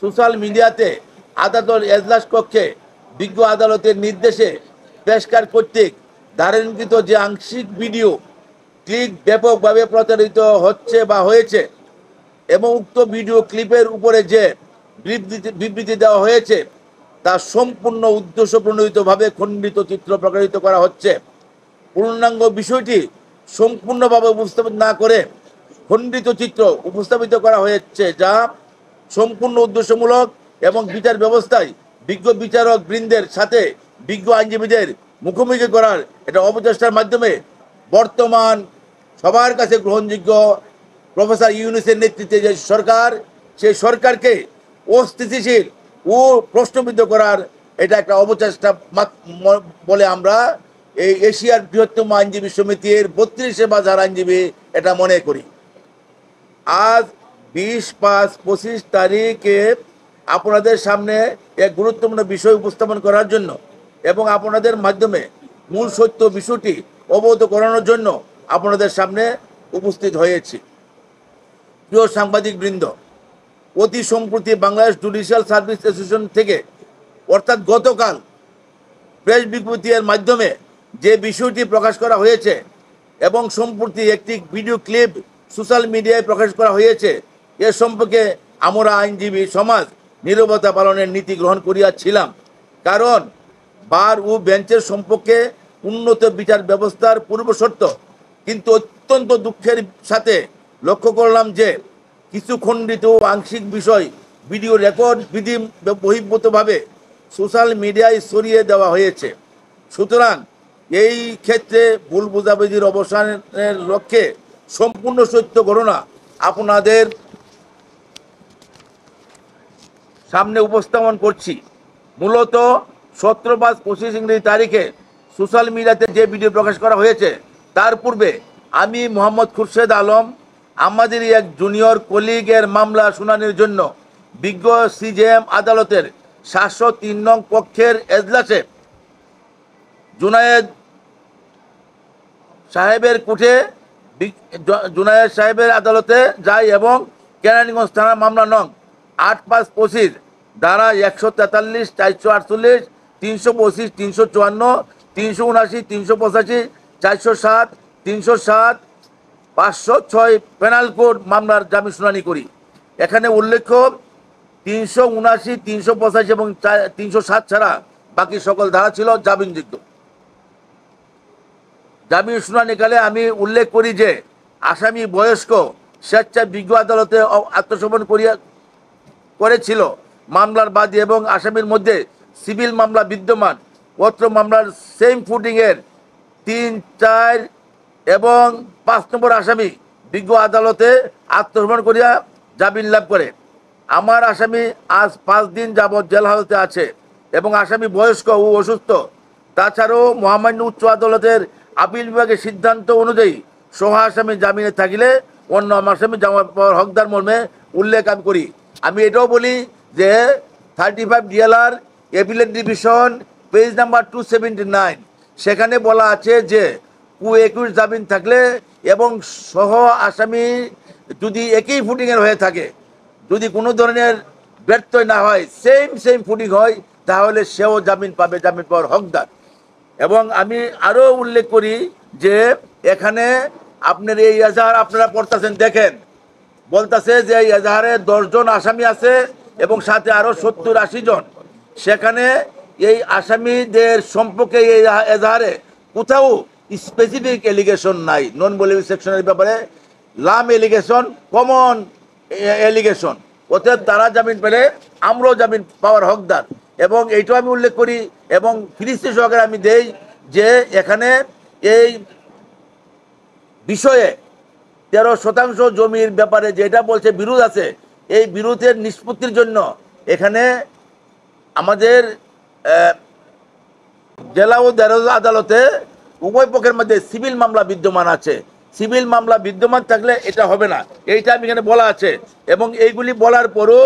Social মিডিয়াতে আদালত এজলাস কক্ষে বিজ্ঞ আদালতের নির্দেশে পেশকার কর্তৃক ধারণকৃত যে আংশিক ভিডিও ক্লিপ ব্যাপকভাবে প্রচারিত হচ্ছে বা হয়েছে এবং উক্ত ভিডিও ক্লিপের উপরে যে বিবৃতি দেওয়া হয়েছে তা সম্পূর্ণ উদ্দেশ্য প্রণোদিতভাবে খণ্ডিত চিত্র প্রকাশিত করা হচ্ছে। পূর্ণাঙ্গ বিষয়টি সম্পূর্ণভাবে উপস্থাপিত না করে খণ্ডিত চিত্র উপস্থাপিত করা হয়েছে, যা সম্পূর্ণ উদ্দেশ্যমূলক এবং বিচার ব্যবস্থায় বিজ্ঞ বিচারক বৃন্দের সাথে বিজ্ঞ আইনজীবীদের মুখোমুখি করার এটা অপচেষ্টার মাধ্যমে বর্তমান সবার কাছে গ্রহণযোগ্য প্রফেসর ইউনূসের নেতৃত্বে যে সরকার, সেই সরকারকে অস্থিতিশীল ও প্রশ্নবিদ্ধ করার এটা একটা অপচেষ্টা বলে আমরা এই এশিয়ার বৃহত্তম আইনজীবী সমিতির 32 বাজার আইনজীবী এটা মনে করি। আজ 20-5-25 তারিখে আপনাদের সামনে এক গুরুত্বপূর্ণ বিষয় উপস্থাপন করার জন্য এবং আপনাদের মাধ্যমে মূল সত্য বিষয়টি অবগত করানোর জন্য আপনাদের সামনে উপস্থিত হয়েছি। প্রিয় সাংবাদিক বৃন্দ, অতি সম্প্রতি বাংলাদেশ জুডিশিয়াল সার্ভিস অ্যাসোসিয়েশন থেকে অর্থাৎ গতকাল প্রেস বিজ্ঞপ্তির মাধ্যমে যে বিষয়টি প্রকাশ করা হয়েছে এবং সম্প্রতি একটি ভিডিও ক্লিপ সোশ্যাল মিডিয়ায় প্রকাশ করা হয়েছে, এ সম্পর্কে আমরা আইনজীবী সমাজ নীরবতা পালনের নীতি গ্রহণ করিয়াছিলাম। কারণ বার ও বেঞ্চের সম্পর্কে উন্নত বিচার ব্যবস্থার পূর্বশর্ত, কিন্তু অত্যন্ত দুঃখের সাথে লক্ষ্য করলাম যে কিছু খণ্ডিত ও আংশিক বিষয় ভিডিও রেকর্ড বিধি বহির্ভূতভাবে সোশ্যাল মিডিয়ায় ছড়িয়ে দেওয়া হয়েছে। সুতরাং এই ক্ষেত্রে ভুল বোঝাবুঝির অবসানের লক্ষ্যে সম্পূর্ণ সত্য ঘটনা আপনাদের সামনে উপস্থাপন করছি। মূলত 17-5-25 ইংরেজি তারিখে সোশ্যাল মিডিয়াতে যে ভিডিও প্রকাশ করা হয়েছে, তার পূর্বে আমি মোহাম্মদ খুরশেদ আলম আমাদেরই এক জুনিয়র কলিগের মামলা শুনানির জন্য বিজ্ঞ সিজেএম আদালতের 703 নং কক্ষের এজলাসে জুনায়েদ সাহেবের আদালতে যাই এবং কেরানীগঞ্জ থানার মামলা নং 8525 ধারা 143, 448, 325, 354, 379, 385, 407, 307, 506 পেনাল কোড মামলার জামিন শুনানি করি। এখানে উল্লেখ্য 379, 385 এবং 307 ছাড়া বাকি সকল ধারা ছিল জামিনযোগ্য। জামিন শুনানিকালে আমি উল্লেখ করি যে আসামি বয়স্ক স্বেচ্ছায় বিজ্ঞ আদালতে আত্মসমর্পণ করেছিল। মামলার বাদী এবং আসামির মধ্যে সিভিল মামলা বিদ্যমান। অত্র মামলার সেম ফুটিংয়ের 3, 4 এবং 5 নম্বর আসামি বিজ্ঞ আদালতে আত্মসমর্পণ করিয়া জামিন লাভ করে। আমার আসামি আজ 5 দিন যাবৎ জেল হাজতে আছে এবং আসামি বয়স্ক ও অসুস্থ। তাছাড়াও মহামান্য উচ্চ আদালতের আপিল বিভাগের সিদ্ধান্ত অনুযায়ী সহ আসামি জামিনে থাকিলে অন্য আসামি জামিন পাওয়ার হকদার মর্মে উল্লেখ আমি করি। আমি এটাও বলি যে 35 DLR appellate division page number 279 সেখানে বলা আছে যে কু-একুশ জামিন থাকলে এবং সহ আসামি যদি একই ফুটিংয়ের হয়ে থাকে, যদি কোনো ধরনের ব্যর্থ না হয়, সেম ফুটিং হয়, তাহলে সেও জামিন পাবে, জামিন পাওয়ার হকদার। এবং আমি আরও উল্লেখ করি যে এখানে আপনার এই এজাহার আপনারা পড়তেছেন, দেখেন বলতেছে যে এই এজাহারে 10 জন আসামি আছে এবং সাথে আরও 70-80 জন। সেখানে এই আসামিদের সম্পর্কে এই এজাহারে কোথাও স্পেসিফিক এলিগেশন নাই। নন বলিউড সেকশনের ব্যাপারে লাম এলিগেশন, কমন এলিগেশন। অতএব তারা জামিন পেলে আমরাও জামিন পাওয়ার হকদার। এবং এইটাও আমি উল্লেখ করি এবং ফিরিস্তি সহকারে আমি দেই যে এখানে এই বিষয়ে 13% জমির ব্যাপারে যেটা বলছে বিরোধ আছে, এই বিরোধের নিষ্পত্তির জন্য এখানে আমাদের জেলা ও দায়রা আদালতে উভয় পক্ষের মধ্যে সিভিল মামলা বিদ্যমান আছে। সিভিল মামলা বিদ্যমান থাকলে এটা হবে না, এইটা আমি এখানে বলা আছে। এবং এইগুলি বলার পরও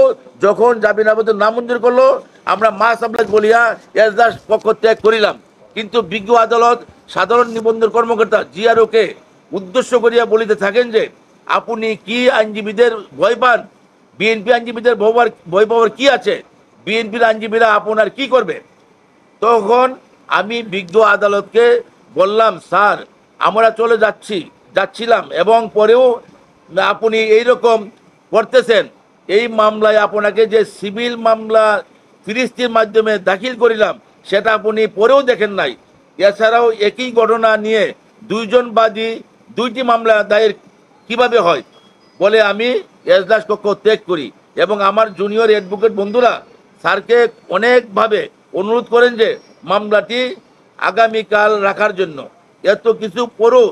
যখন জামিন আবেদন নামঞ্জুর করলো, আমরা মাস আবলাজ বলিয়া এজলাস পক্ষ ত্যাগ করিলাম। কিন্তু বিজ্ঞ আদালত সাধারণ নিবন্ধন কর্মকর্তা জিআরওকে উদ্দেশ্য করিয়া বলিতে থাকেন যে আপনি কি আইনজীবীদের ভয় পান বিএনপি আইনজীবীদের ভয় পাওয়ার কি আছে? বিএনপির আইনজীবীরা আপনার কি করবে? তখন আমি বিজ্ঞ আদালতকে বললাম, স্যার আমরা চলে যাচ্ছিলাম এবং পরেও আপনি এইরকম করতেছেন। এই মামলায় আপনাকে যে সিভিল মামলা ফিরিস্তির মাধ্যমে দাখিল করিলাম সেটা আপনি পরেও দেখেন নাই। এছাড়াও একই ঘটনা নিয়ে দুইজন বাদী দুইটি মামলা দায়ের কিভাবে হয় বলে আমি এজলাস কক্ষ ত্যাগ করি এবং আমার জুনিয়র অ্যাডভোকেট বন্ধুরা স্যারকে অনেকভাবে অনুরোধ করেন যে মামলাটি আগামীকাল রাখার জন্য। এত কিছু পরও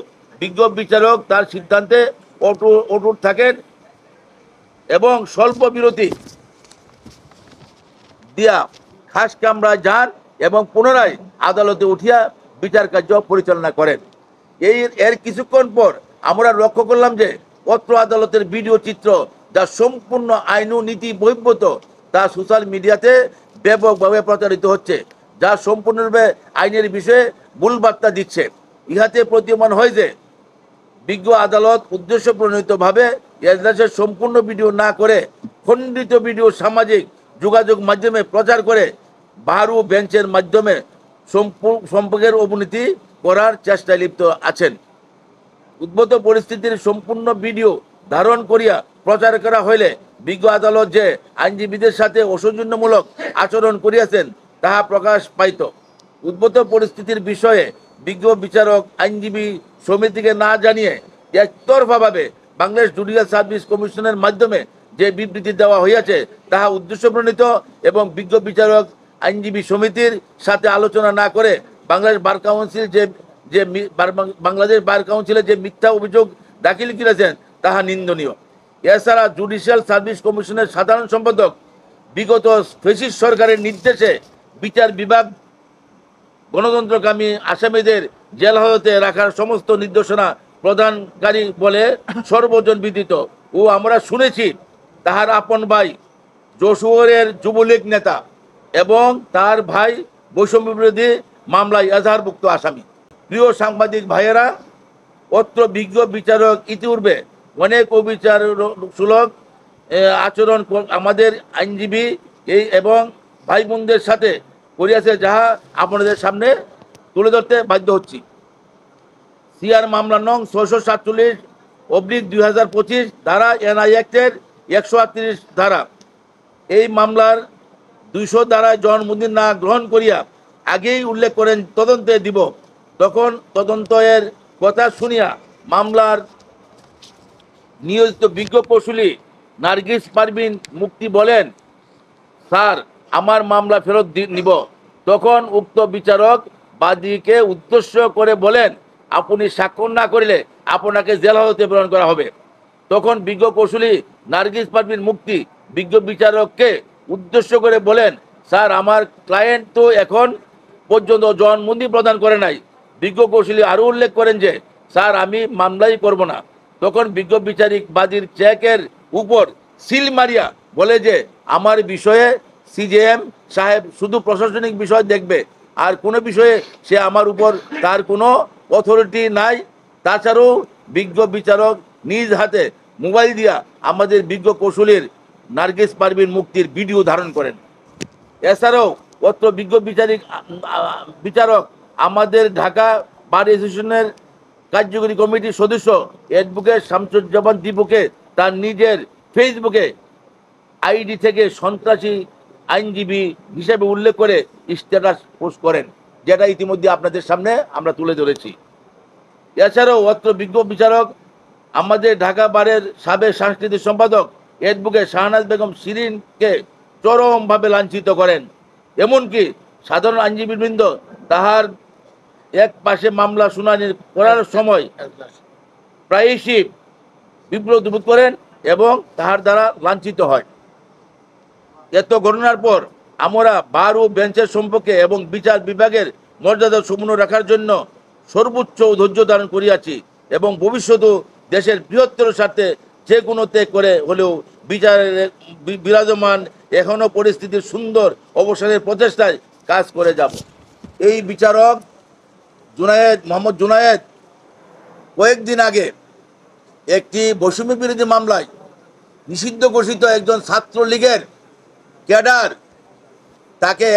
বিজ্ঞ বিচারক তার সিদ্ধান্তে অটুট থাকেন এবং স্বল্প বিরতি দিয়া খাস কামরায় যান এবং পুনরায় আদালতে উঠিয়া বিচার কার্য পরিচালনা করেন। এর কিছুক্ষণ পর আমরা লক্ষ্য করলাম যে অত্র আদালতের ভিডিও চিত্র যা সম্পূর্ণ আইন ও নীতি বহির্ভূত তা সোশ্যাল মিডিয়াতে ব্যাপকভাবে প্রচারিত হচ্ছে, যা সম্পূর্ণরূপে আইনের বিষয়ে ভুল বার্তা দিচ্ছে। ইহাতে প্রতীয়মান হয় যে বিজ্ঞ আদালত উদ্দেশ্য প্রণীতভাবে এজলাসের সম্পূর্ণ ভিডিও না করে খণ্ডিত ভিডিও সামাজিক যোগাযোগ মাধ্যমে প্রচার করে বার ও বেঞ্চের মাধ্যমে সম্পর্কের অবনতি করার চেষ্টায় লিপ্ত আছেন। উদ্ভূত পরিস্থিতির সম্পূর্ণ ভিডিও ধারণ করিয়া প্রচার করা হইলে বিজ্ঞ আদালত যে আইনজীবীদের সাথে অসৌজন্যমূলক আচরণ করিয়াছেন তাহা প্রকাশ পাইত। উদ্ভূত পরিস্থিতির বিষয়ে বিজ্ঞ বিচারক আইনজীবী সমিতিকে না জানিয়ে একতরফাভাবে বাংলাদেশ জুডিশিয়াল সার্ভিস কমিশনের মাধ্যমে যে বিবৃতি দেওয়া হইয়াছে তাহা উদ্দেশ্যপ্রণীত এবং বিজ্ঞ বিচারক আইনজীবী সমিতির সাথে আলোচনা না করে বাংলাদেশ বার কাউন্সিল বাংলাদেশ বার কাউন্সিলে যে মিথ্যা অভিযোগ দাখিল করেছেন তাহা নিন্দনীয়। এছাড়া জুডিশিয়াল সার্ভিস কমিশনের সাধারণ সম্পাদক বিগত ফ্যাসিস্ট সরকারের নির্দেশে বিচার বিভাগ গণতন্ত্রকামী আসামিদের জেল হাজতে রাখার সমস্ত নির্দেশনা প্রদানকারী বলে সর্বজন বিদিত ও আমরা শুনেছি তাহার আপন ভাই যশোরের যুবলীগ নেতা এবং তার ভাই বৈষম্য বিরোধী মামলায় এজাহারভুক্ত আসামি। প্রিয় সাংবাদিক ভাইয়েরা, অত্র বিজ্ঞ বিচারক ইতিপূর্বে অনেক অবিচার সুলভ আচরণ আমাদের আইনজীবী এবং ভাই বোনদের সাথে করিয়াছে, যাহা আপনাদের সামনে তুলে ধরতে বাধ্য হচ্ছি। সিআর মামলা নং 647/2025 ধারা এনআই অ্যাক্টের 138 ধারা। এই মামলার 200 ধারায় জবানবন্দি না গ্রহণ করিয়া আগেই উল্লেখ করেন তদন্তে দিব। তখন তদন্তের কথা শুনিয়া মামলার নিয়োজিত বিজ্ঞ কৌশলী নার্গিস পারভিন মুক্তি বলেন, স্যার আমার মামলা ফেরত নিব। তখন উক্ত বিচারক বাদীকে উদ্দেশ্য করে বলেন, আপনি স্বাক্ষর না করিলে আপনাকে জেল হাজতে প্রেরণ করা হবে। তখন বিজ্ঞ কৌশলী নার্গিস পারভিন মুক্তি বিজ্ঞ বিচারককে উদ্দেশ্য করে বলেন, স্যার আমার ক্লায়েন্ট তো এখন পর্যন্ত জবানবন্দি প্রদান করে নাই। বিজ্ঞ কৌশলী আরও উল্লেখ করেন যে, স্যার আমি মামলাই করব না। তখন বিজ্ঞ বিচারিক বাদীর চেকের উপর সিল মারিয়া বলে যে, আমার বিষয়ে সিজেএম সাহেব শুধু প্রশাসনিক বিষয় দেখবে, আর কোনো বিষয়ে সে আমার উপর তার কোনো অথরিটি নাই। তাছাড়াও বিজ্ঞ বিচারক নিজ হাতে মোবাইল দিয়া আমাদের বিজ্ঞ কৌশলীর নার্গিস পারভিন মুক্তির ভিডিও ধারণ করেন। এছাড়াও অত্র বিজ্ঞ বিচারক আমাদের ঢাকা বার অ্যাসোসিয়েশনের কার্যকরী কমিটির সদস্য অ্যাডভোকেট শামসুজ্জামান দীপুকে তার নিজের ফেসবুকে আইডি থেকে সন্ত্রাসী আইনজীবী হিসেবে উল্লেখ করে স্ট্যাটাস পোস্ট করেন, যেটা ইতিমধ্যে আপনাদের সামনে আমরা তুলে ধরেছি। এছাড়াও অত্র বিজ্ঞ বিচারক আমাদের ঢাকা বারের সাবেক সাংস্কৃতিক সম্পাদক অ্যাডভোকেট শাহনাজ বেগম শিরিনকে চরমভাবে লাঞ্ছিত করেন। এমনকি সাধারণ আইনজীবীবৃন্দ তাহার এক পাশে মামলা শুনানি করার সময় প্রায়শই বিব্রত বোধ করেন এবং তাহার দ্বারা লাঞ্ছিত হয়। এত ঘটনার পর আমরা বার ও বেঞ্চের সম্পর্কে এবং বিচার বিভাগের মর্যাদা সমুন্ন রাখার জন্য সর্বোচ্চ ধৈর্য ধারণ করিয়াছি এবং ভবিষ্যতেও দেশের বৃহত্তর স্বার্থে যে কোনো ত্যাগ করে হলেও বিচারের বিরাজমান এখনও পরিস্থিতির সুন্দর অবসানের প্রচেষ্টায় কাজ করে যাব। এই বিচারক মোহাম্মদ জুনায়েদ কয়েকদিন আগে একটি বৈষম্য বিরোধী মামলায় নিষিদ্ধ ঘোষিত একজন ছাত্রলীগের ক্যাডার, তাকে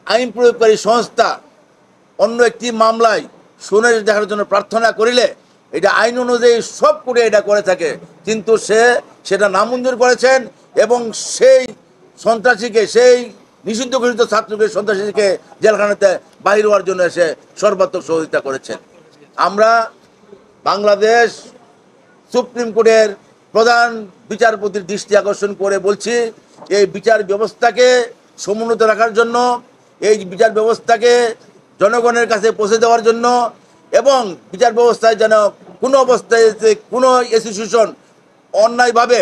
আইন প্রয়োগকারী সংস্থা অন্য একটি মামলায় শুনানি দেখার জন্য প্রার্থনা করিলে এটা আইন অনুযায়ী সব করে এটা করে থাকে, কিন্তু সে সেটা নামঞ্জুর করেছেন এবং সেই সন্ত্রাসীকে, সেই নিষিদ্ধ ঘোষিত ছাত্রকে, সন্ত্রাসীকে জেলখানাতে বাহির হওয়ার জন্য এসে সর্বাত্মক সহযোগিতা করেছেন। আমরা বাংলাদেশ সুপ্রিম কোর্টের প্রধান বিচারপতির দৃষ্টি আকর্ষণ করে বলছি, এই বিচার ব্যবস্থাকে সমুন্নত রাখার জন্য, এই বিচার ব্যবস্থাকে জনগণের কাছে পৌঁছে দেওয়ার জন্য এবং বিচার ব্যবস্থায় যেন কোনো অবস্থায় কোনো ইনস্টিটিউশন অন্যায়ভাবে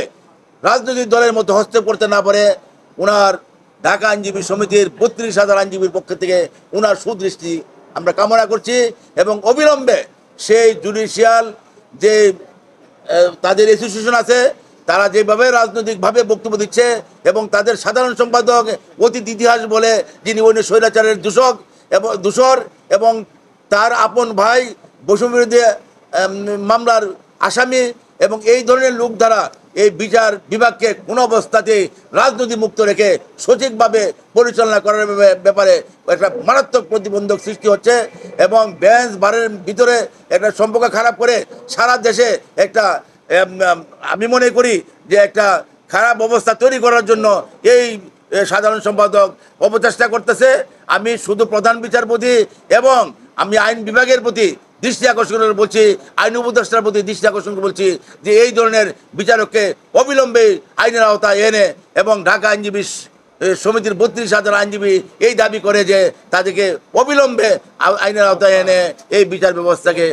রাজনৈতিক দলের মধ্যে হস্তক্ষেপ করতে না পারে, ওনার ঢাকা আইনজীবী সমিতির 32,000 আইনজীবীর পক্ষ থেকে ওনার সুদৃষ্টি আমরা কামনা করছি এবং অবিলম্বে সেই জুডিশিয়াল যে তাদের ইনস্টিটিউশন আছে, তারা যেভাবে রাজনৈতিকভাবে বক্তব্য দিচ্ছে এবং তাদের সাধারণ সম্পাদক অতীত ইতিহাস বলে, যিনি অন্য স্বৈরাচারের দূষর এবং তার আপন ভাই বৈষম্যবিরোধী মামলার আসামি এবং এই ধরনের লোক দ্বারা এই বিচার বিভাগকে কোনো অবস্থাতেই রাজনীতি মুক্ত রেখে সঠিকভাবে পরিচালনা করার ব্যাপারে একটা মারাত্মক প্রতিবন্ধক সৃষ্টি হচ্ছে এবং বেঞ্চ বারের ভিতরে একটা সম্পর্ক খারাপ করে সারা দেশে একটা আমি মনে করি যে একটা খারাপ অবস্থা তৈরি করার জন্য এই সাধারণ সম্পাদক অপচেষ্টা করতেছে। আমি শুধু প্রধান বিচারপতি এবং আমি আইন বিভাগের প্রতি দৃষ্টি আকর্ষণ করে বলছি, আইন উপদেষ্টার প্রতি দৃষ্টি আকর্ষণ করে বলছি যে এই ধরনের বিচারককে অবিলম্বে আইনের আওতায় এনে এবং ঢাকা আইনজীবী সমিতির 32,000 আইনজীবী এই দাবি করে যে তাদেরকে অবিলম্বে আইনের আওতায় এনে এই বিচার ব্যবস্থাকে